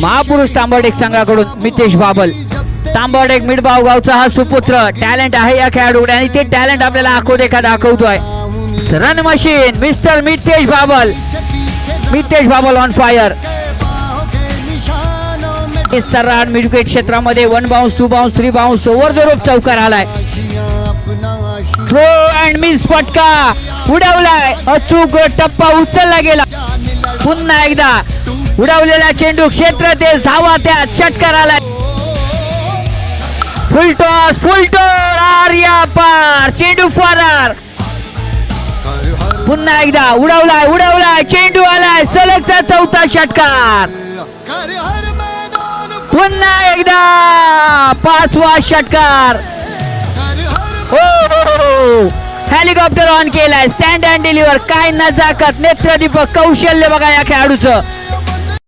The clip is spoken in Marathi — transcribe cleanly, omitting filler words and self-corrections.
महापुरुष तांबर्डेक संघाकडून मितेश बाबल. तांबर्डेक मिडबाव गावचा हा सुपुत्र टॅलेंट आहे या खेळाडूकडे आणि ते टॅलेंट आपल्याला आखो देखा दाखवतोय. Run machine mister Mitesh Babal. Mitesh Babal on fire. सर्राट midwicket क्षेत्रामध्ये 1 bounce 2 bounce 3 bounce over the rope चौकार आलाय. थ्रो अँड मिस फटका उडवलाय. अचूक टप्पा उचलला गेला. पुन्हा एकदा उडवलेला चेंडू क्षेत्र ते धावा त्यात षटकार आलाय. फुल टॉस आर्या पार चेंडू फरार. पुन्हा एकदा उडवलाय चेंडू आलाय. सलगचा चौथा षटकार. पुन्हा एकदा 5वा षटकार. हो हेलिकॉप्टर ऑन केलाय. Stand and deliver. काय नजाकत नेत्रदीपक कौशल्य बघा या खेळाडूचं.